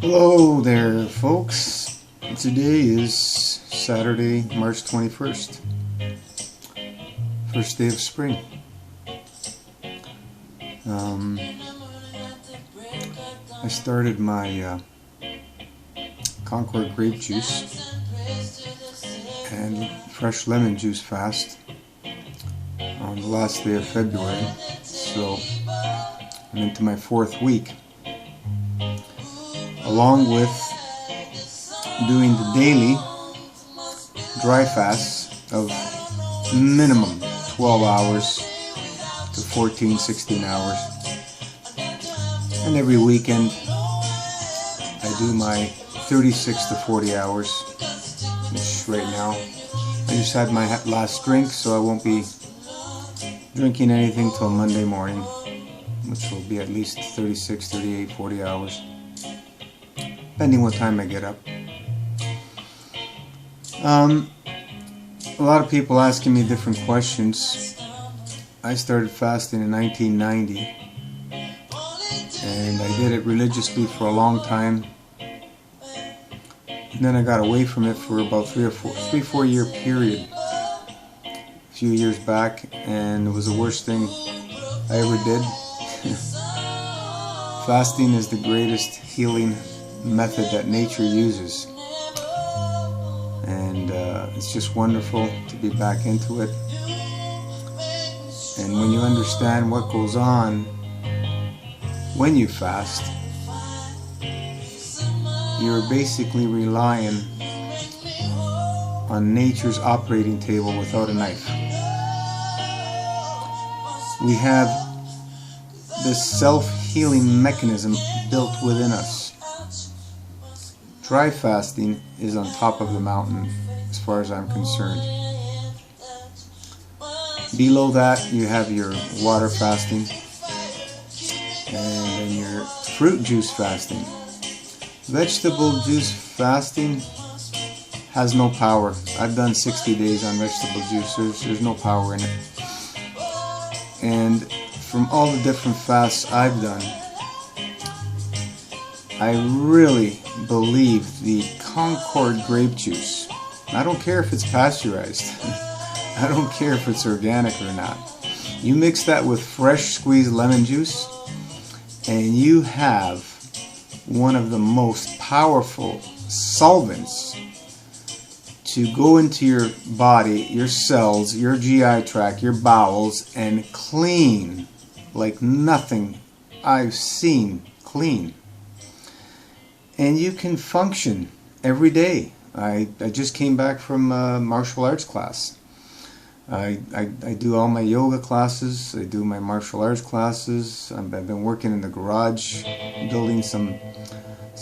Hello there, folks. Today is Saturday, March 21st, first day of spring. I started my Concord grape juice and fresh lemon juice fast on the last day of February, so I'm into my fourth week, along with doing the daily dry fasts of minimum 12 hours to 14-16 hours, and every weekend I do my 36 to 40 hours, which right now I just had my last drink, so I won't be drinking anything till Monday morning, which will be at least 36, 38, 40 hours, depending what time I get up. A lot of people asking me different questions. I started fasting in 1990, and I did it religiously for a long time. And then I got away from it for about 3-4 year period a few years back, and it was the worst thing I ever did. Fasting is the greatest healing method that nature uses, and it's just wonderful to be back into it. And when you understand what goes on when you fast, you're basically relying on nature's operating table without a knife. We have this self-healing mechanism built within us. Dry fasting is on top of the mountain as far as I'm concerned. Below that you have your water fasting and then your fruit juice fasting. Vegetable juice fasting has no power. I've done 60 days on vegetable juice. There's no power in it. And from all the different fasts I've done, I really believe the Concord grape juice, I don't care if it's pasteurized, I don't care if it's organic or not, you mix that with fresh squeezed lemon juice and you have one of the most powerful solvents to go into your body, your cells, your GI tract, your bowels, and clean like nothing I've seen clean. And you can function every day. I just came back from martial arts class. I do all my yoga classes, I do my martial arts classes. I've been working in the garage, building some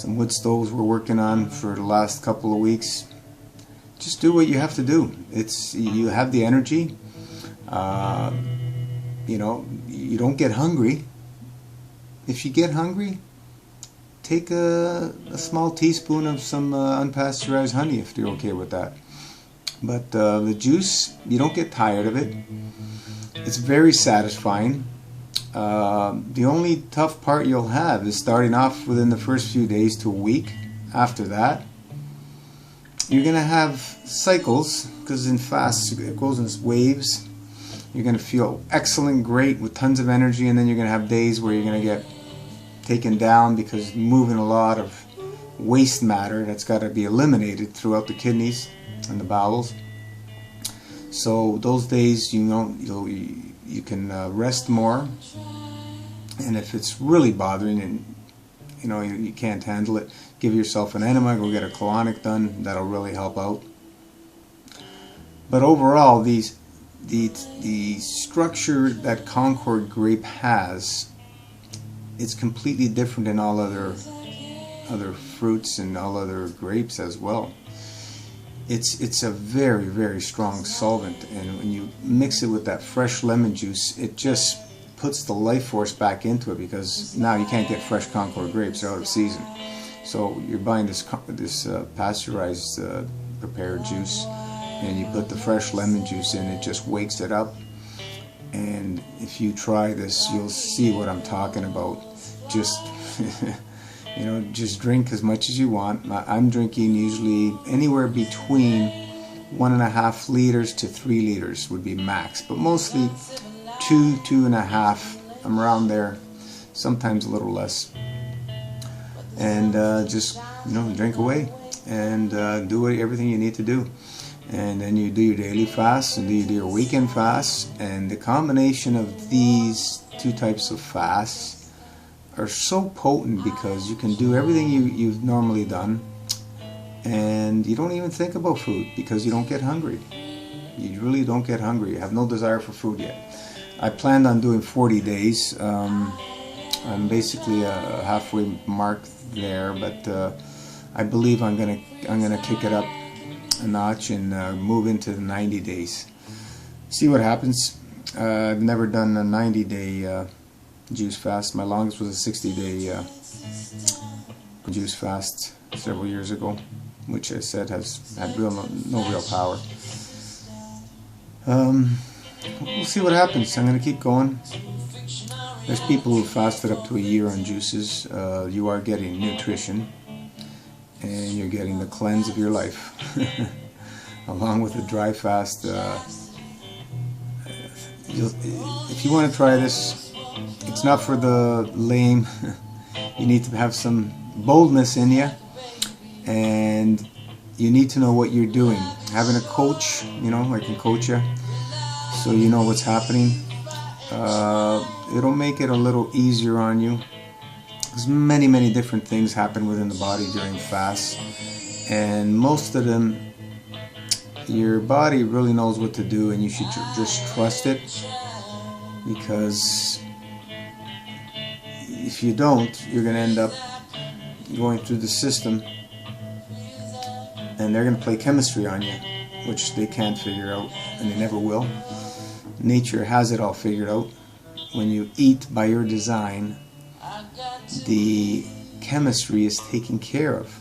wood stoves we're working on for the last couple of weeks. Just do what you have to do. You have the energy. You know, you don't get hungry. If you get hungry, take a small teaspoon of some unpasteurized honey if you're okay with that. But the juice, you don't get tired of it. It's very satisfying. The only tough part you'll have is starting off within the first few days to a week. After that, you're going to have cycles, because in fasts it goes in waves. You're going to feel excellent, great, with tons of energy, and then you're going to have days where you're going to get taken down because you're moving a lot of waste matter that's got to be eliminated throughout the kidneys and the bowels. So those days, you can rest more, and if it's really bothering and you can't handle it, give yourself an enema, go get a colonic done. That'll really help out. But overall, the structure that Concord grape has, it's completely different than all other fruits and all other grapes as well. It's a very, very strong solvent, and when you mix it with that fresh lemon juice, it just puts the life force back into it, because now you can't get fresh Concord grapes, they're out of season. So you're buying this pasteurized prepared juice, and you put the fresh lemon juice in, it just wakes it up. And if you try this, you'll see what I'm talking about. Just You know, just drink as much as you want. I'm drinking usually anywhere between 1.5 liters to 3 liters would be max, but mostly 2.5. I'm around there, sometimes a little less. And just, you know, drink away and do everything you need to do. And then you do your daily fast and do your weekend fast, and the combination of these two types of fasts are so potent because you can do everything you've normally done, and you don't even think about food because you don't get hungry. You really don't get hungry. You have no desire for food yet. I planned on doing 40 days. I'm basically a halfway mark there, but I believe I'm gonna kick it up a notch and move into the 90 days. See what happens. I've never done a 90-day juice fast. My longest was a 60-day juice fast several years ago, which I said has had no real power. We'll see what happens. I'm going to keep going. There's people who fasted up to a year on juices. You are getting nutrition, and you're getting the cleanse of your life, along with a dry fast. If you want to try this, it's not for the lame. You need to have some boldness in you, and you need to know what you're doing. Having a coach, you know, I can coach you, so you know what's happening. It'll make it a little easier on you. There's many different things happen within the body during fasts, and most of them your body really knows what to do, and you should just trust it, because if you don't, you're going to end up going through the system and they're going to play chemistry on you, which they can't figure out, and they never will. Nature has it all figured out. When you eat by your design, the chemistry is taken care of.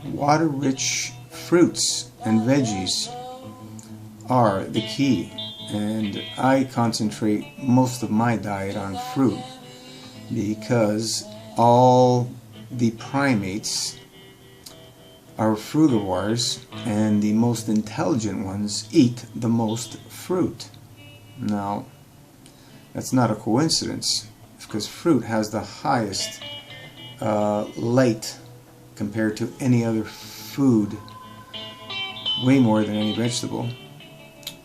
Water-rich fruits and veggies are the key, and I concentrate most of my diet on fruit because all the primates are frugivores, and the most intelligent ones eat the most fruit. Now, that's not a coincidence, because fruit has the highest light compared to any other food, way more than any vegetable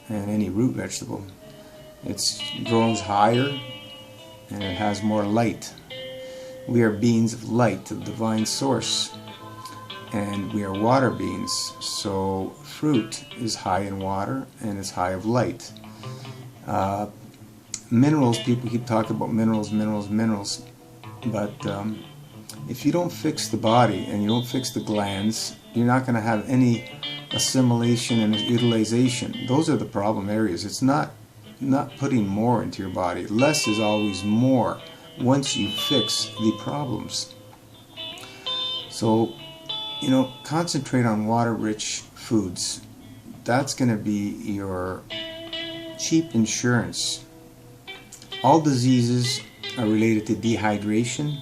and any root vegetable. It grows higher and it has more light. We are beings of light, of divine source, and we are water beings, so fruit is high in water and it's high of light. Minerals, people keep talking about minerals, but if you don't fix the body and you don't fix the glands, you're not going to have any assimilation and utilization. Those are the problem areas. It's not putting more into your body. Less is always more once you fix the problems. So, you know, concentrate on water-rich foods. That's going to be your cheap insurance. All diseases are related to dehydration,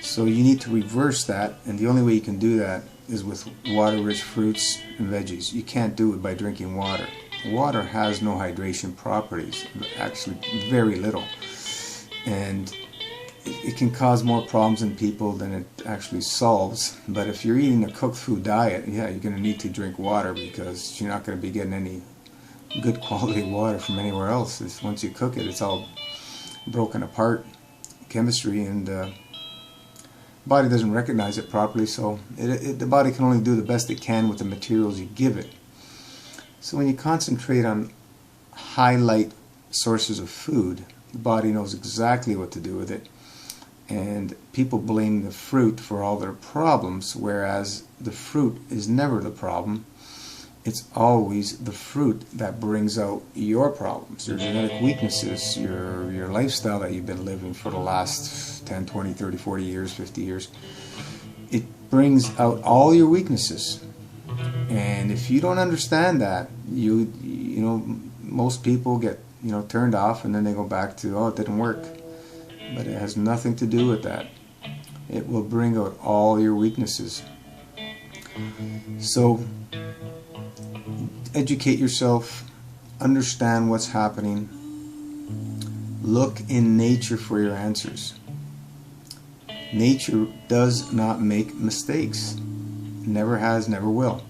so you need to reverse that, and the only way you can do that is with water-rich fruits and veggies. You can't do it by drinking water. Water has no hydration properties, actually very little, and it can cause more problems in people than it actually solves. But if you're eating a cooked food diet, yeah, you're going to need to drink water, because you're not going to be getting any good quality water from anywhere else. Once you cook it, it's all broken apart, chemistry, and the body doesn't recognize it properly, so the body can only do the best it can with the materials you give it. So when you concentrate on high-light sources of food, the body knows exactly what to do with it, and people blame the fruit for all their problems, whereas the fruit is never the problem. It's always the fruit that brings out your problems, your genetic weaknesses, your lifestyle that you've been living for the last 10, 20, 30, 40 years, 50 years. It brings out all your weaknesses. And if you don't understand that, you know, most people get, you know, turned off, and then they go back to, oh, it didn't work. But it has nothing to do with that. It will bring out all your weaknesses. So educate yourself, understand what's happening, look in nature for your answers. Nature does not make mistakes. Never has, never will.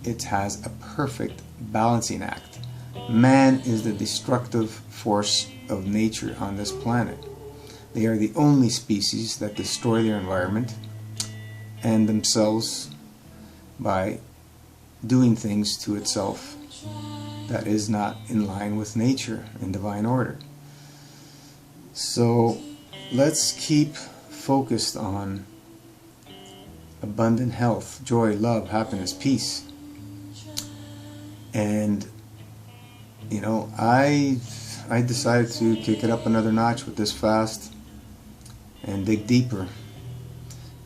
It has a perfect balancing act. Man is the destructive force of nature on this planet. They are the only species that destroy their environment and themselves by doing things to itself that is not in line with nature and divine order. So let's keep focused on abundant health, joy, love, happiness, peace. And you know, I decided to kick it up another notch with this fast and dig deeper.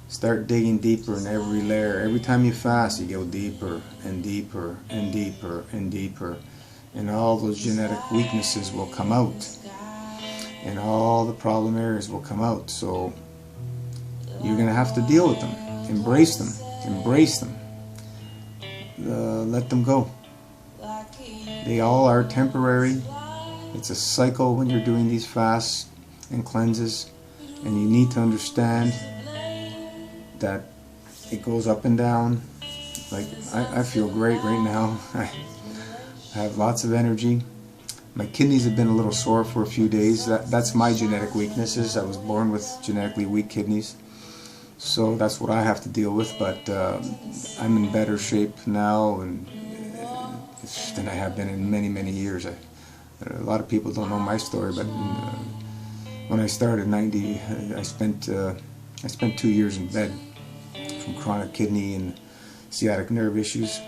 Start digging deeper in every layer. Every time you fast, you go deeper and deeper and deeper and deeper, and all those genetic weaknesses will come out, and all the problem areas will come out. So you're going to have to deal with them. Embrace them. Embrace them. Let them go. They all are temporary. It's a cycle when you're doing these fasts and cleanses, and you need to understand that it goes up and down. Like I feel great right now. I have lots of energy. My kidneys have been a little sore for a few days. That's my genetic weaknesses. I was born with genetically weak kidneys, so that's what I have to deal with. But I'm in better shape now than I have been in many, many years. A lot of people don't know my story, but when I started 90, I spent 2 years in bed from chronic kidney and sciatic nerve issues.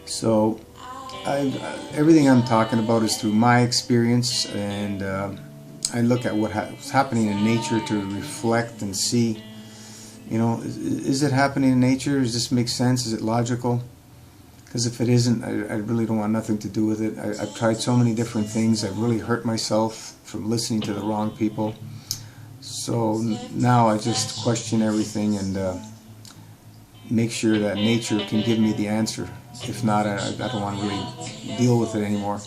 So everything I'm talking about is through my experience, and I look at what's happening in nature to reflect and see, you know, is it happening in nature? Does this make sense? Is it logical? Because if it isn't, I really don't want nothing to do with it. I've tried so many different things. I've really hurt myself from listening to the wrong people. So now I just question everything and make sure that nature can give me the answer. If not, I don't want to really deal with it anymore.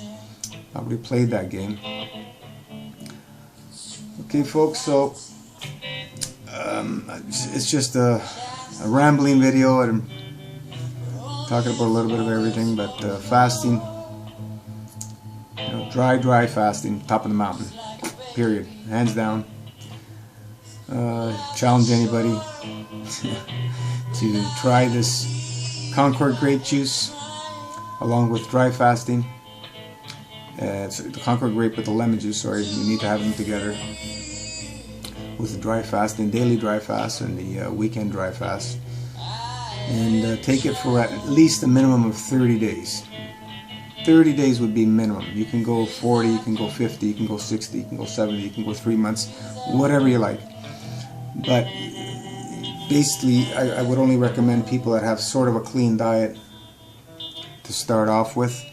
I already played that game. Okay, folks, so it's just a rambling video. I'm talking about a little bit of everything, but fasting, you know, dry fasting, top of the mountain, period, hands down. Challenge anybody to try this Concord grape juice along with dry fasting. It's the Concord grape with the lemon juice, sorry, you need to have them together with the dry fasting, daily dry fast and the weekend dry fast. And take it for at least a minimum of 30 days. 30 days would be minimum. You can go 40, you can go 50, you can go 60, you can go 70, you can go 3 months, whatever you like. But basically, I would only recommend people that have sort of a clean diet to start off with,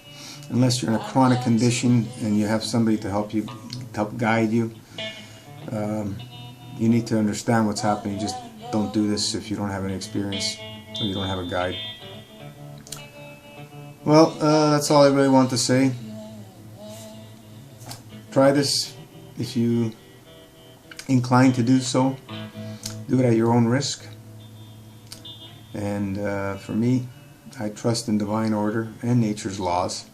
unless you're in a chronic condition and you have somebody to help you, help guide you. You need to understand what's happening. Just don't do this if you don't have any experience or you don't have a guide. Well, that's all I really want to say. Try this if you inclined to do so. Do it at your own risk. And for me, I trust in divine order and nature's laws.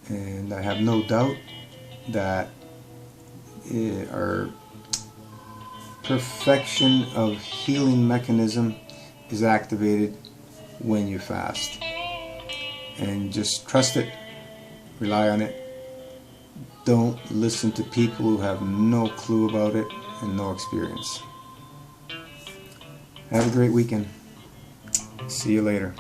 And I have no doubt that our perfection of healing mechanism is activated when you fast. And just trust it, rely on it. Don't listen to people who have no clue about it and no experience. Have a great weekend. See you later.